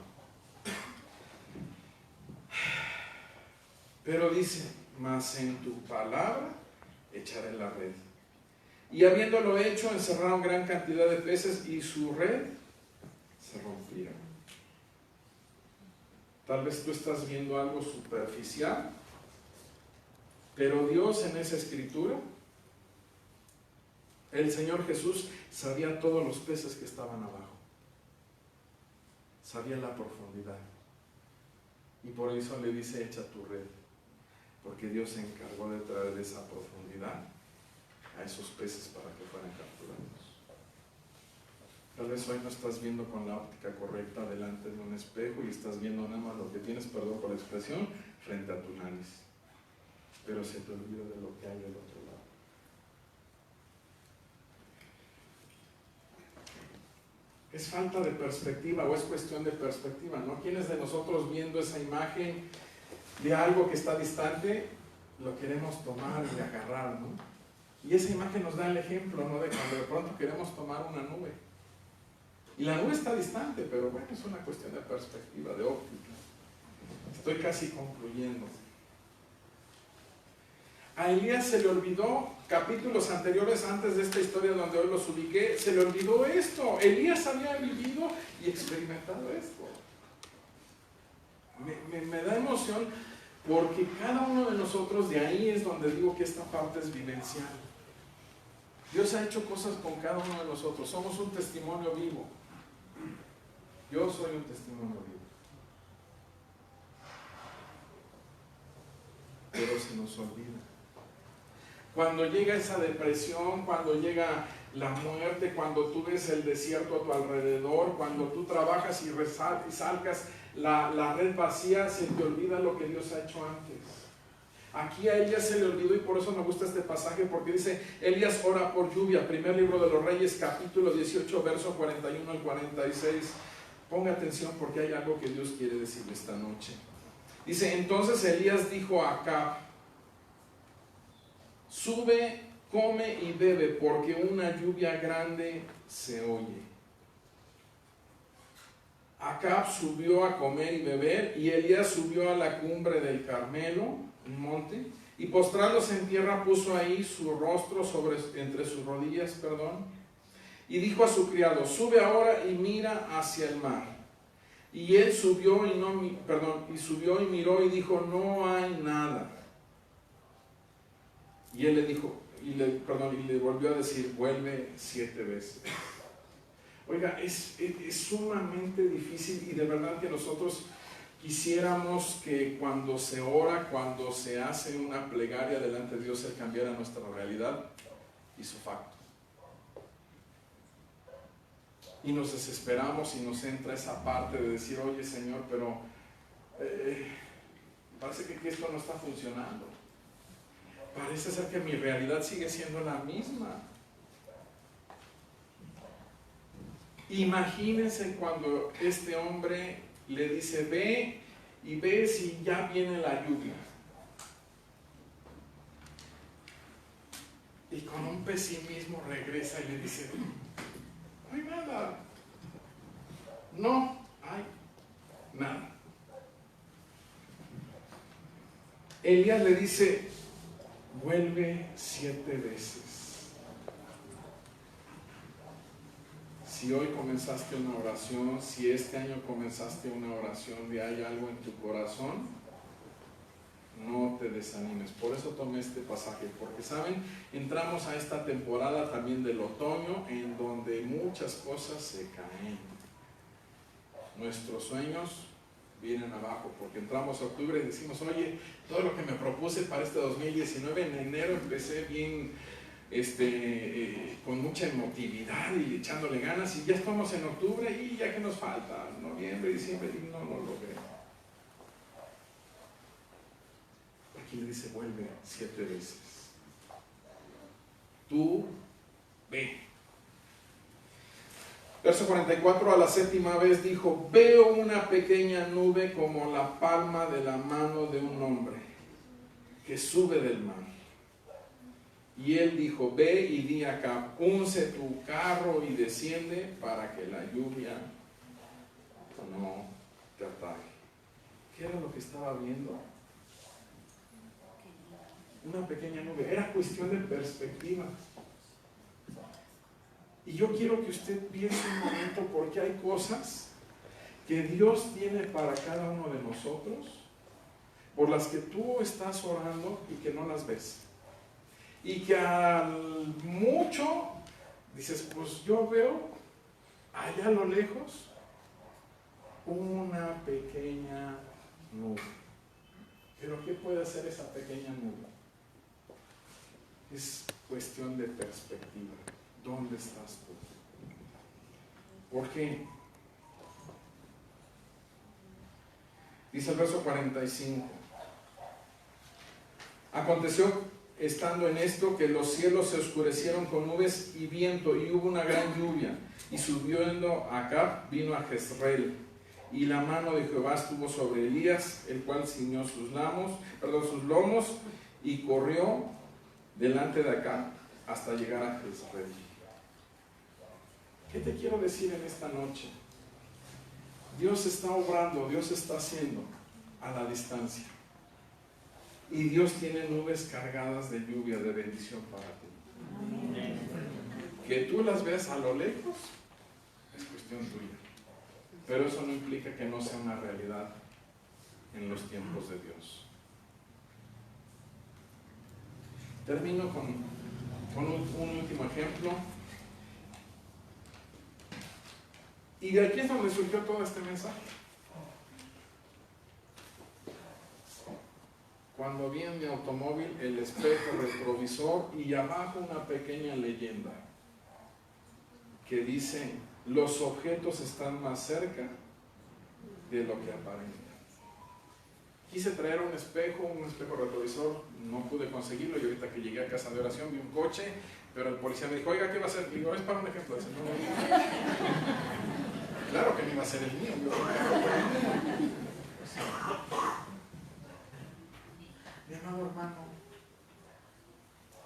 Pero dice, mas en tu palabra echaré la red. Y habiéndolo hecho, encerraron gran cantidad de peces y su red se rompieron. Tal vez tú estás viendo algo superficial, pero Dios en esa escritura, el Señor Jesús sabía todos los peces que estaban abajo. Sabía la profundidad. Y por eso le dice, echa tu red. Porque Dios se encargó de traer esa profundidad a esos peces para que fueran capturados. Tal vez hoy no estás viendo con la óptica correcta delante de un espejo y estás viendo nada más lo que tienes, perdón por la expresión, frente a tu nariz. Pero se te olvida de lo que hay del otro lado. ¿Es falta de perspectiva o es cuestión de perspectiva, no? ¿Quiénes de nosotros viendo esa imagen de algo que está distante, lo queremos tomar y agarrar, ¿no? Y esa imagen nos da el ejemplo, ¿no? De cuando de pronto queremos tomar una nube. Y la nube está distante, pero bueno, es una cuestión de perspectiva, de óptica. Estoy casi concluyendo. A Elías se le olvidó, capítulos anteriores antes de esta historia donde hoy los ubiqué, se le olvidó esto. Elías había vivido y experimentado esto. Me da emoción porque cada uno de nosotros, de ahí es donde digo que esta parte es vivencial. Dios ha hecho cosas con cada uno de nosotros, somos un testimonio vivo. Yo soy un testimonio vivo. Pero se nos olvida. Cuando llega esa depresión, cuando llega la muerte, cuando tú ves el desierto a tu alrededor, cuando tú trabajas y salgas la red vacía, se te olvida lo que Dios ha hecho antes. Aquí a Elías se le olvidó y por eso me gusta este pasaje, porque dice, Elías ora por lluvia, primer libro de los Reyes, capítulo 18, verso 41 al 46. Ponga atención porque hay algo que Dios quiere decirle esta noche. Dice, entonces Elías dijo a Acab, sube, come y bebe, porque una lluvia grande se oye. Acab subió a comer y beber, y Elías subió a la cumbre del Carmelo, un monte, Y postrándose en tierra puso ahí su rostro entre sus rodillas, y dijo a su criado: sube ahora y mira hacia el mar. Y él subió subió y miró y dijo: no hay nada. Y él le dijo, y le volvió a decir: vuelve 7 veces. Oiga, es sumamente difícil, y de verdad que nosotros quisiéramos que cuando se ora, cuando se hace una plegaria delante de Dios, Él cambiara nuestra realidad y su facto. Y nos desesperamos y nos entra esa parte de decir: oye, Señor, pero parece que esto no está funcionando. Parece ser que mi realidad sigue siendo la misma. Imagínense cuando este hombre le dice: ve y ve si ya viene la lluvia. Y con un pesimismo regresa y le dice: no hay nada. No hay nada. Elías le dice: vuelve 7 veces. Si hoy comenzaste una oración, si este año comenzaste una oración de hay algo en tu corazón, no te desanimes. Por eso tomé este pasaje, porque saben, entramos a esta temporada también del otoño en donde muchas cosas se caen. Nuestros sueños vienen abajo, porque entramos a octubre y decimos: oye, todo lo que me propuse para este 2019, en enero empecé bien, con mucha emotividad y echándole ganas, y ya estamos en octubre y ya que nos falta noviembre, diciembre, y no lo logré. Aquí le dice: vuelve 7 veces. Tú ve. Verso 44, a la 7ª vez dijo: veo una pequeña nube como la palma de la mano de un hombre que sube del mar. Y él dijo: ve y di acá, unce tu carro y desciende para que la lluvia no te ataque. ¿Qué era lo que estaba viendo? Una pequeña nube. Era cuestión de perspectiva. Y yo quiero que usted piense un momento, porque hay cosas que Dios tiene para cada uno de nosotros, por las que tú estás orando y que no las ves. Y que al mucho dices: pues yo veo allá a lo lejos una pequeña nube. Pero ¿qué puede hacer esa pequeña nube? Es cuestión de perspectiva. ¿Dónde estás tú? ¿Por qué? Dice el verso 45. Aconteció, estando en esto, que los cielos se oscurecieron con nubes y viento, y hubo una gran lluvia. Y subiendo Acab, vino a Jezreel. Y la mano de Jehová estuvo sobre Elías, el cual ciñó sus lomos, y corrió delante de Acab hasta llegar a Jezreel. ¿Qué te quiero decir en esta noche? Dios está obrando, Dios está haciendo a la distancia. Y Dios tiene nubes cargadas de lluvia, de bendición para ti. Amén. Que tú las veas a lo lejos es cuestión tuya. Pero eso no implica que no sea una realidad en los tiempos de Dios. Termino con un último ejemplo. Y de aquí es donde surgió todo este mensaje. Cuando vi en mi automóvil el espejo retrovisor y abajo una pequeña leyenda que dice: los objetos están más cerca de lo que aparentan. Quise traer un espejo retrovisor, no pude conseguirlo, y ahorita que llegué a casa de oración vi un coche, pero el policía me dijo: oiga, ¿qué va a hacer? Digo: es para un ejemplo. Dice: no. Claro que no iba a ser el mío. Mi amado hermano,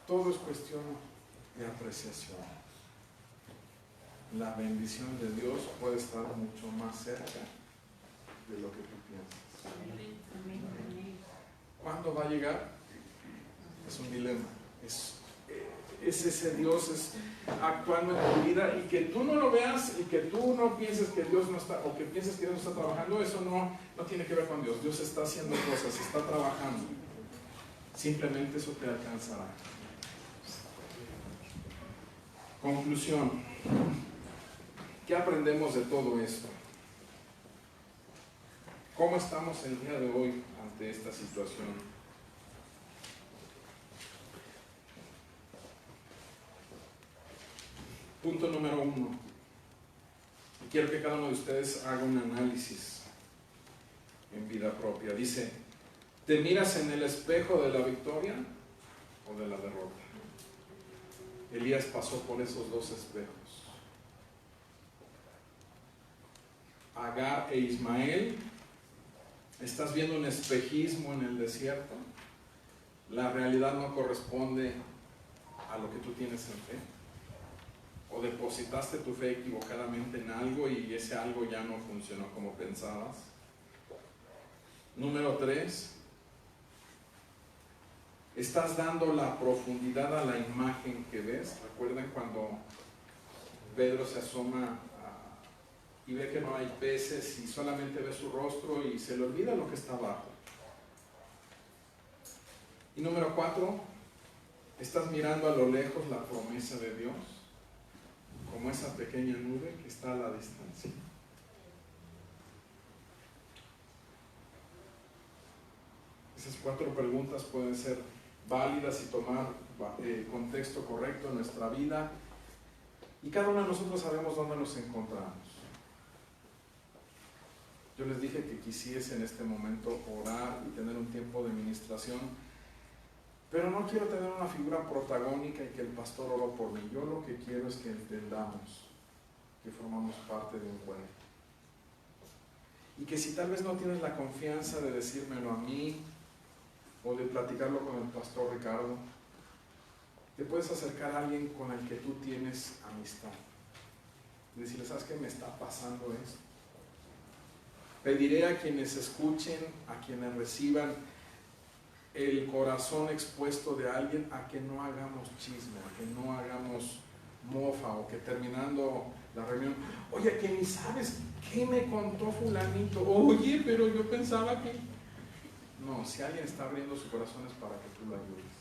todo es cuestión de apreciación. La bendición de Dios puede estar mucho más cerca de lo que tú piensas. ¿Cuándo va a llegar? Es un dilema. Es ese Dios actuando en tu vida, y que tú no lo veas y que tú no pienses que Dios no está, o que pienses que Dios no está trabajando. Eso no tiene que ver con Dios. Dios está haciendo cosas, está trabajando. Simplemente eso te alcanzará. Conclusión. ¿Qué aprendemos de todo esto? ¿Cómo estamos el día de hoy ante esta situación? Punto número 1. Quiero que cada uno de ustedes haga un análisis en vida propia. Dice, ¿te miras en el espejo de la victoria o de la derrota? Elías pasó por esos dos espejos. Agar e Ismael, ¿estás viendo un espejismo en el desierto? La realidad no corresponde a lo que tú tienes en fe. O depositaste tu fe equivocadamente en algo y ese algo ya no funcionó como pensabas. Número 3, ¿estás dando la profundidad a la imagen que ves? ¿Recuerdan cuando Pedro se asoma y ve que no hay peces y solamente ve su rostro y se le olvida lo que está abajo? Y número 4, ¿estás mirando a lo lejos la promesa de Dios? Como esa pequeña nube que está a la distancia. Esas 4 preguntas pueden ser válidas y tomar contexto correcto en nuestra vida, y cada uno de nosotros sabemos dónde nos encontramos. Yo les dije que quisiese en este momento orar y tener un tiempo de ministración, pero no quiero tener una figura protagónica y que el pastor oró por mí. Yo lo que quiero es que entendamos que formamos parte de un cuerpo. Y que si tal vez no tienes la confianza de decírmelo a mí o de platicarlo con el pastor Ricardo, te puedes acercar a alguien con el que tú tienes amistad. Y decirle, ¿sabes qué me está pasando esto? Pediré a quienes escuchen, a quienes reciban el corazón expuesto de alguien, a que no hagamos chisme, a que no hagamos mofa, o que terminando la reunión, oye, que ni sabes qué me contó fulanito, oye, pero yo pensaba que... No, si alguien está abriendo su corazón es para que tú lo ayudes.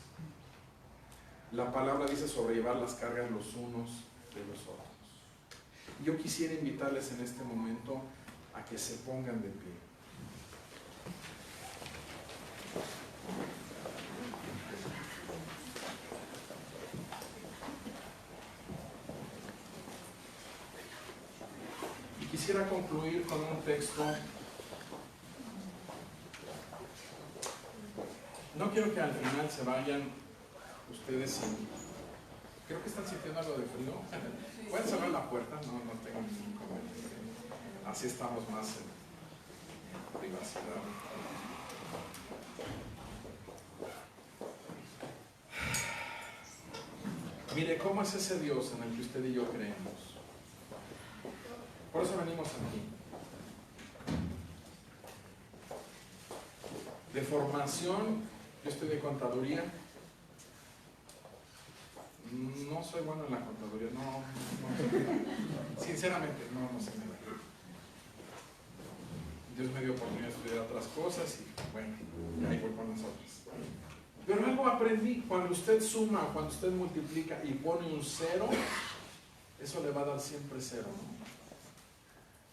La palabra dice sobrellevar las cargas los unos de los otros. Yo quisiera invitarles en este momento a que se pongan de pie. Y quisiera concluir con un texto. No quiero que al final se vayan ustedes sin... Creo que están sintiendo algo de frío. ¿Pueden cerrar la puerta? No tengo ningún inconveniente. Así estamos más en privacidad. Mire, ¿cómo es ese Dios en el que usted y yo creemos? Por eso venimos aquí. De formación, yo estoy de contaduría. No soy bueno en la contaduría, no. Sinceramente, no sé nada. Dios me dio oportunidad de estudiar otras cosas y bueno, ya ahí voy con nosotros. Pero algo aprendí, cuando usted suma, cuando usted multiplica y pone un 0, eso le va a dar siempre 0, ¿no?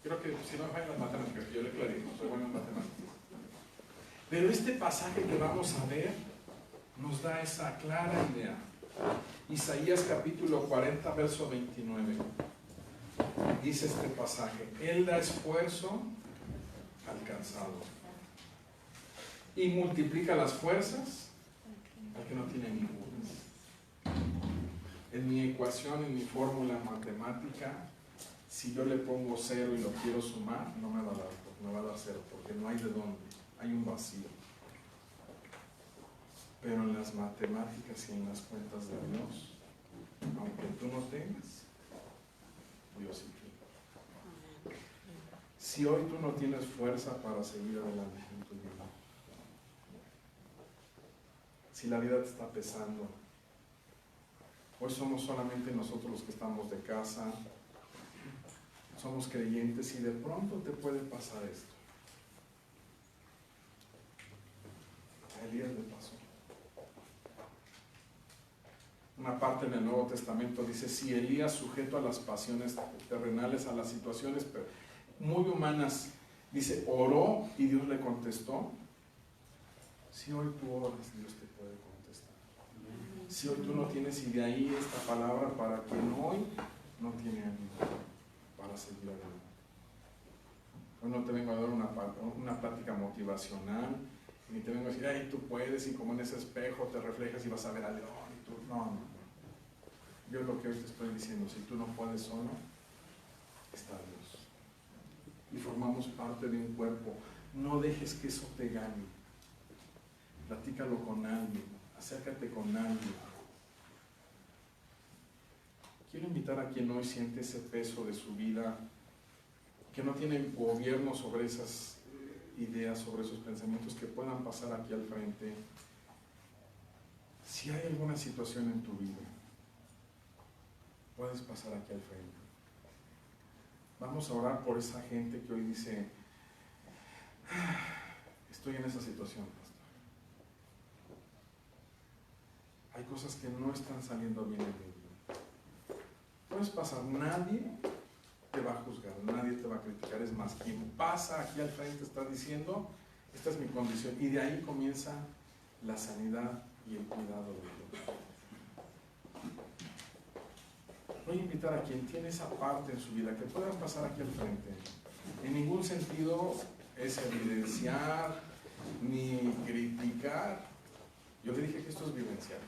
Creo que si no me fallan las matemáticas, que yo le clarifico, soy bueno en matemáticas. Pero este pasaje que vamos a ver nos da esa clara idea. Isaías capítulo 40, verso 29. Dice este pasaje: Él da esfuerzo al cansado y multiplica las fuerzas al que no tiene ninguna. En mi ecuación, en mi fórmula matemática, si yo le pongo 0 y lo quiero sumar, no me va a dar 0, porque no hay de dónde, hay un vacío. Pero en las matemáticas y en las cuentas de Dios, aunque tú no tengas, Dios sí tiene. Si hoy tú no tienes fuerza para seguir adelante en tu vida, si la vida te está pesando. Hoy somos solamente nosotros los que estamos de casa, somos creyentes y de pronto te puede pasar esto. A Elías le pasó. Una parte en el Nuevo Testamento dice, si Elías, sujeto a las pasiones terrenales, a las situaciones muy humanas, dice, oró y Dios le contestó. Si hoy tú oras, Dios te puede contestar. Si hoy tú no tienes, y de ahí esta palabra para quien hoy no tiene ánimo para seguir adelante. Hoy no te vengo a dar una plática motivacional, ni te vengo a decir, ay, tú puedes, y como en ese espejo te reflejas y vas a ver al león, y tú, no. Yo lo que hoy te estoy diciendo, si tú no puedes solo, está Dios. Y formamos parte de un cuerpo. No dejes que eso te gane. Platícalo con alguien, acércate con alguien. Quiero invitar a quien hoy siente ese peso de su vida, que no tiene gobierno sobre esas ideas, sobre esos pensamientos, que puedan pasar aquí al frente. Si hay alguna situación en tu vida, puedes pasar aquí al frente. Vamos a orar por esa gente que hoy dice, estoy en esa situación, pastor. Hay cosas que no están saliendo bien en mi vida. Puedes pasar, nadie te va a juzgar, nadie te va a criticar. Es más, quien pasa aquí al frente está diciendo, esta es mi condición, y de ahí comienza la sanidad y el cuidado de Dios. Voy a invitar a quien tiene esa parte en su vida que puedan pasar aquí al frente. En ningún sentido es evidenciar ni criticar. Yo le dije que esto es vivencial.